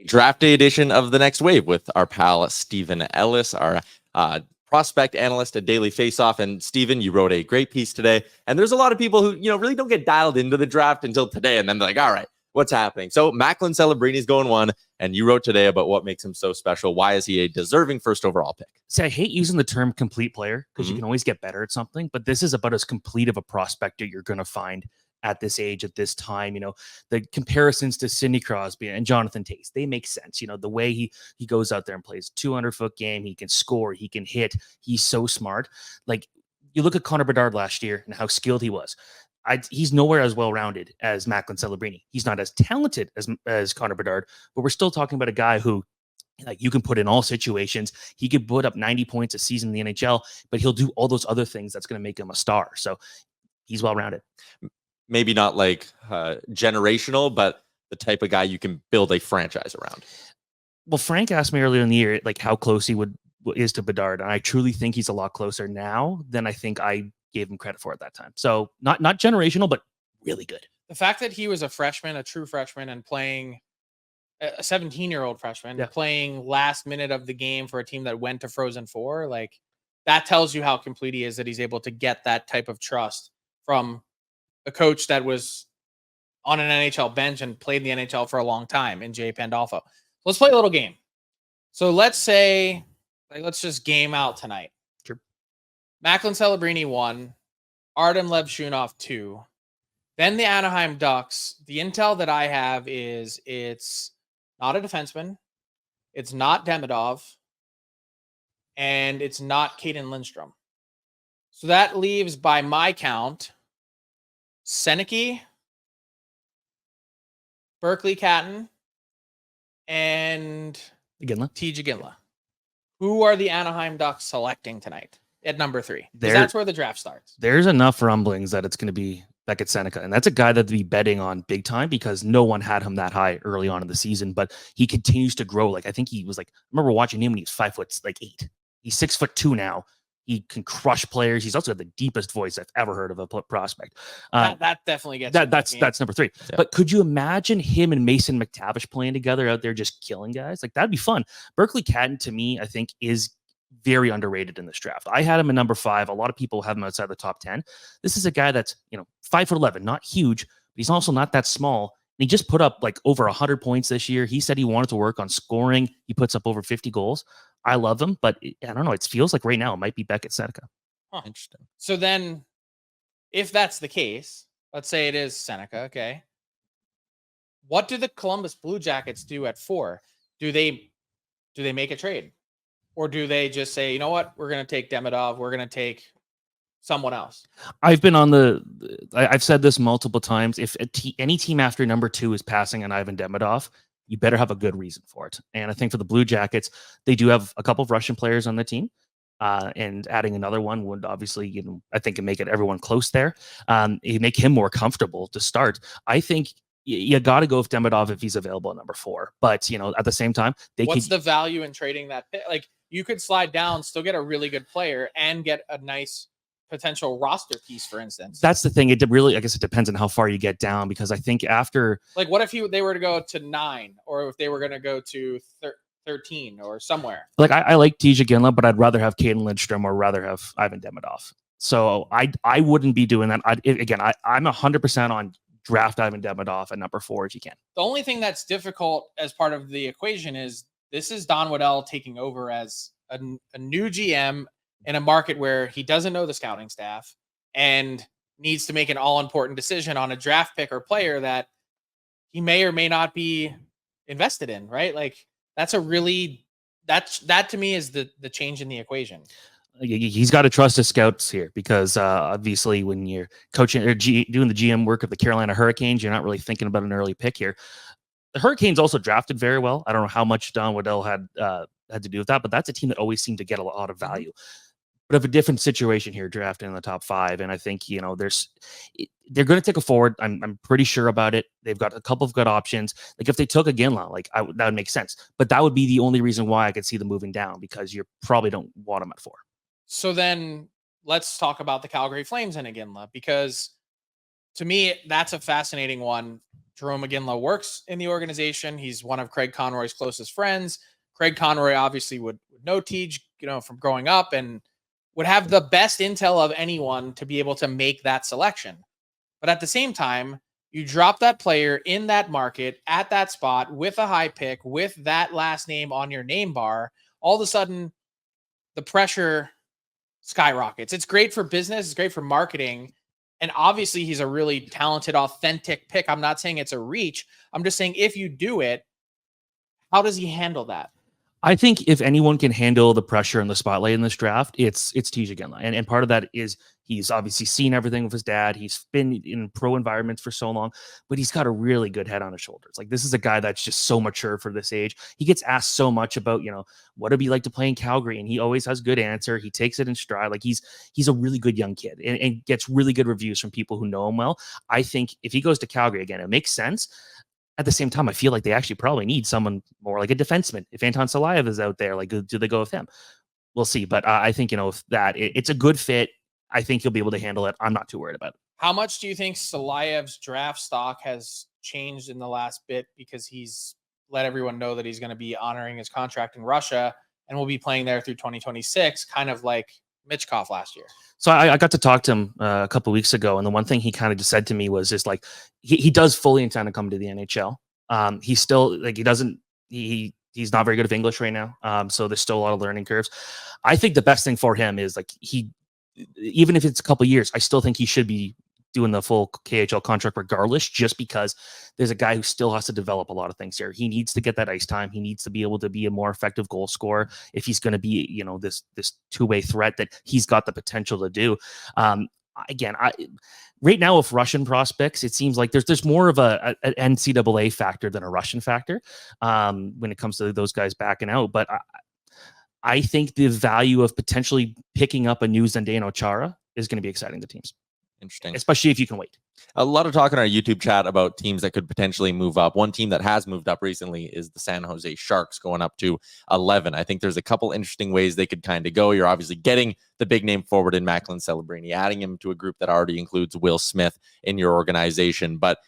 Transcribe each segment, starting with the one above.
draft day edition of The Next Wave with our pal Stephen Ellis, our prospect analyst at Daily Faceoff. And Stephen, you wrote a great piece today. And there's a lot of people who, really don't get dialed into the draft until today. And then they're like, all right, what's happening? So Macklin Celebrini's going one. And you wrote today about what makes him so special. Why is he a deserving first overall pick? See, I hate using the term complete player because you can always get better at something. But this is about as complete of a prospect that you're going to find at this age, at this time. The comparisons to Sidney Crosby and Jonathan Tace, they make sense. The way he goes out there and plays 200-foot game, he can score, he can hit, he's so smart. Like, you look at Connor Bedard last year and how skilled he was. He's nowhere as well-rounded as Macklin Celebrini. He's not as talented as Connor Bedard, but we're still talking about a guy who, like, you can put in all situations. He could put up 90 points a season in the NHL, but he'll do all those other things that's going to make him a star. So he's well-rounded. Maybe not like generational, but the type of guy you can build a franchise around. Well, Frank asked me earlier in the year, like, how close he is to Bedard, and I truly think he's a lot closer now than I think I gave him credit for at that time. So not generational, but really good. The fact that he was a freshman, a true freshman, and playing a 17-year-old freshman, playing last minute of the game for a team that went to Frozen Four, like, that tells you how complete he is, that he's able to get that type of trust from a coach that was on an NHL bench and played in the NHL for a long time in Jay Pandolfo. Let's play a little game. So let's say, let's just game out tonight. Sure. Macklin Celebrini 1, Artem Levshunov 2. Then the Anaheim Ducks. The intel that I have is it's not a defenseman, it's not Demidov, and it's not Caden Lindstrom. So that leaves, by my count, Seneke, Berkeley Catton, and T.J. Ginla. Who are the Anaheim Ducks selecting tonight at number 3? That's where the draft starts. There's enough rumblings that it's going to be Beckett Seneca, and that's a guy that they'd be betting on big time because no one had him that high early on in the season, but he continues to grow. Like, I think he was I remember watching him when he was 5'8". He's 6'2" now. He can crush players. He's also got the deepest voice I've ever heard of a prospect. That definitely gets that's number 3. Yeah. But could you imagine him and Mason McTavish playing together out there just killing guys? Like, that'd be fun. Berkeley Catton, to me, I think is very underrated in this draft. I had him at number 5. A lot of people have him outside the top 10. This is a guy that's 5'11", not huge, but he's also not that small. And he just put up like over 100 points this year. He said he wanted to work on scoring. He puts up over 50 goals. I love him, but I don't know. It feels like right now it might be Beckett Seneca. Interesting. So then, if that's the case, let's say it is Seneca. Okay. What do the Columbus Blue Jackets do at 4? Do they make a trade, or do they just say, you know what, we're going to take Demidov, we're going to take someone else? I've been I've said this multiple times. If any team after number 2 is passing on Ivan Demidov, you better have a good reason for it. And I think for the Blue Jackets, they do have a couple of Russian players on the team. And adding another one would obviously, I think, make it everyone close there. It make him more comfortable to start. I think you got to go with Demidov if he's available at number 4. But, at the same time, what's the value in trading that pick? Like, you could slide down, still get a really good player, and get a nice potential roster piece, for instance. That's the thing. It really, I guess it depends on how far you get down, because I think after, like, what if they were to go to 9, or if they were going to go to 13 or somewhere? Like, I like T.J. Ginla, but I'd rather have Caden Lindstrom or rather have Ivan Demidov. So I wouldn't be doing that. I'm 100% on draft Ivan Demidov at number 4 if you can. The only thing that's difficult as part of the equation is this is Don Waddell taking over as a new GM in a market where he doesn't know the scouting staff and needs to make an all-important decision on a draft pick or player that he may or may not be invested in, right? Like, that's that to me is the change in the equation. He's got to trust his scouts here, because obviously when you're coaching or doing the GM work of the Carolina Hurricanes, you're not really thinking about an early pick here. The Hurricanes also drafted very well. I don't know how much Don Waddell had to do with that, but that's a team that always seemed to get a lot of value. But of a different situation here, drafting in the top 5, and I think they're going to take a forward. I'm pretty sure about it. They've got a couple of good options. Like, if they took a Ginla, that would make sense. But that would be the only reason why I could see them moving down, because you probably don't want them at 4. So then let's talk about the Calgary Flames and a Ginla, because to me that's a fascinating one. Jerome McGinley works in the organization. He's one of Craig Conroy's closest friends. Craig Conroy obviously would know Tej, from growing up, and would have the best intel of anyone to be able to make that selection. But at the same time, you drop that player in that market at that spot with a high pick, with that last name on your name bar. All of a sudden, the pressure skyrockets. It's great for business. It's great for marketing. And obviously, he's a really talented, authentic pick. I'm not saying it's a reach. I'm just saying if you do it, how does he handle that? I think if anyone can handle the pressure and the spotlight in this draft, it's Tej again. And part of that is he's obviously seen everything with his dad. He's been in pro environments for so long, but he's got a really good head on his shoulders. Like, this is a guy that's just so mature for this age. He gets asked so much about, what it'd be like to play in Calgary, and he always has good answer. He takes it in stride. Like, he's a really good young kid and gets really good reviews from people who know him well. I think if he goes to Calgary again, it makes sense. At the same time, I feel like they actually probably need someone more like a defenseman. If Anton Salayev is out there, like, do they go with him? We'll see. But I think, if it's a good fit, I think he'll be able to handle it. I'm not too worried about it. How much do you think Salayev's draft stock has changed in the last bit because he's let everyone know that he's going to be honoring his contract in Russia and will be playing there through 2026, kind of like Michkov last year? So I got to talk to him a couple of weeks ago, and the one thing he kind of just said to me was just like, he does fully intend to come to the NHL. He's still like, he's not very good at English right now. So there's still a lot of learning curves. I think the best thing for him is, like, even if it's a couple of years, I still think he should be doing the full KHL contract regardless, just because there's a guy who still has to develop a lot of things here. He needs to get that ice time. He needs to be able to be a more effective goal scorer if he's going to be, this two-way threat that he's got the potential to do. Again, right now with Russian prospects, it seems like there's more of an NCAA factor than a Russian factor when it comes to those guys backing out. But I think the value of potentially picking up a new Zdeno Chara is going to be exciting to teams. Interesting. Especially if you can wait. A lot of talk in our YouTube chat about teams that could potentially move up. One team that has moved up recently is the San Jose Sharks, going up to 11. I think there's a couple interesting ways they could kind of go. You're obviously getting the big name forward in Macklin Celebrini, adding him to a group that already includes Will Smith in your organization. But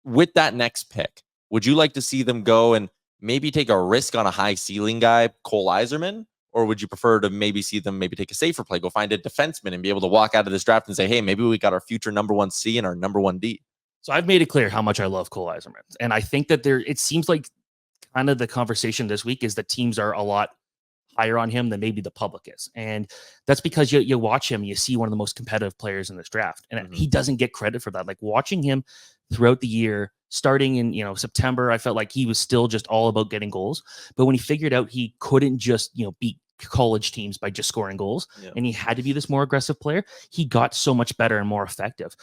with that next pick, would you like to see them go and maybe take a risk on a high ceiling guy, Cole Yzerman? Or would you prefer to maybe see them take a safer play, go find a defenseman and be able to walk out of this draft and say, hey, maybe we got our future number 1C and our number 1D? So I've made it clear how much I love Cole Yzerman. And I think that it seems like kind of the conversation this week is that teams are a lot higher on him than maybe the public is. And that's because you watch him, you see one of the most competitive players in this draft. And he doesn't get credit for that. Like, watching him throughout the year, starting in September, I felt like he was still just all about getting goals. But when he figured out he couldn't just beat college teams by just scoring goals, and he had to be this more aggressive player, he got so much better and more effective.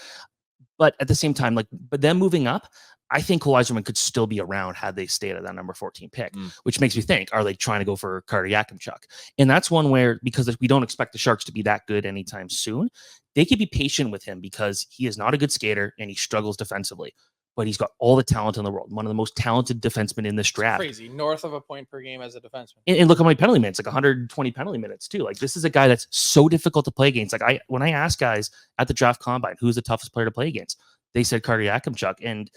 But at the same time, but them moving up, I think Cole Yzerman could still be around had they stayed at that number 14 pick, which makes me think, are they trying to go for Yakimchuk? And that's one where, because we don't expect the Sharks to be that good anytime soon, they could be patient with him because he is not a good skater and he struggles defensively. But he's got all the talent in the world. One of the most talented defensemen in this draft. Crazy. North of a point per game as a defenseman. And look at my penalty minutes, like 120 penalty minutes too. Like, this is a guy that's so difficult to play against. Like, when I asked guys at the draft combine, who's the toughest player to play against, they said Yakimchuk.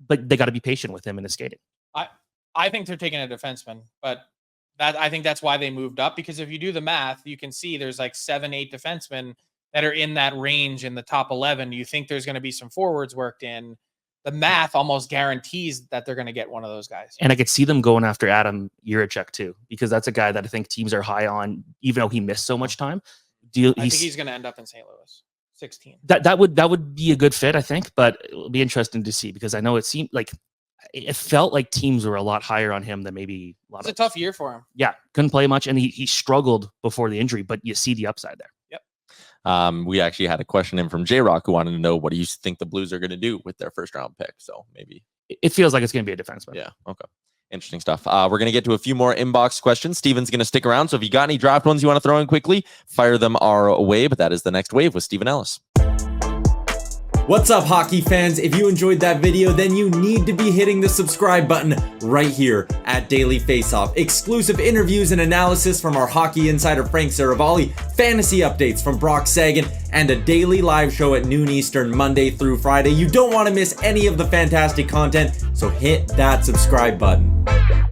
But they got to be patient with him in his skating. I think they're taking a defenseman, but I think that's why they moved up, because if you do the math, you can see there's like 7-8 defensemen that are in that range in the top 11. You think there's going to be some forwards worked in. The math almost guarantees that they're going to get one of those guys. And I could see them going after Adam Jiricek too, because that's a guy that I think teams are high on, even though he missed so much time. I think he's going to end up in St. Louis. 16. That would be a good fit, I think, but it'll be interesting to see, because I know it seemed like it felt like teams were a lot higher on him than maybe a lot. It's a tough year for him. Yeah, couldn't play much, and he struggled before the injury, but you see the upside there. Yep. We actually had a question in from J-Rock who wanted to know, what do you think the Blues are going to do with their first round pick? So maybe it feels like it's going to be a defenseman. Yeah. Okay. Interesting stuff. We're going to get to a few more inbox questions. Steven's going to stick around. So if you got any draft ones you want to throw in quickly, fire them our way. But that is the next wave with Steven Ellis. What's up, hockey fans? If you enjoyed that video, then you need to be hitting the subscribe button right here at Daily Faceoff. Exclusive interviews and analysis from our hockey insider Frank Saravalli, fantasy updates from Brock Sagan, and a daily live show at noon Eastern, Monday through Friday. You don't want to miss any of the fantastic content, so hit that subscribe button.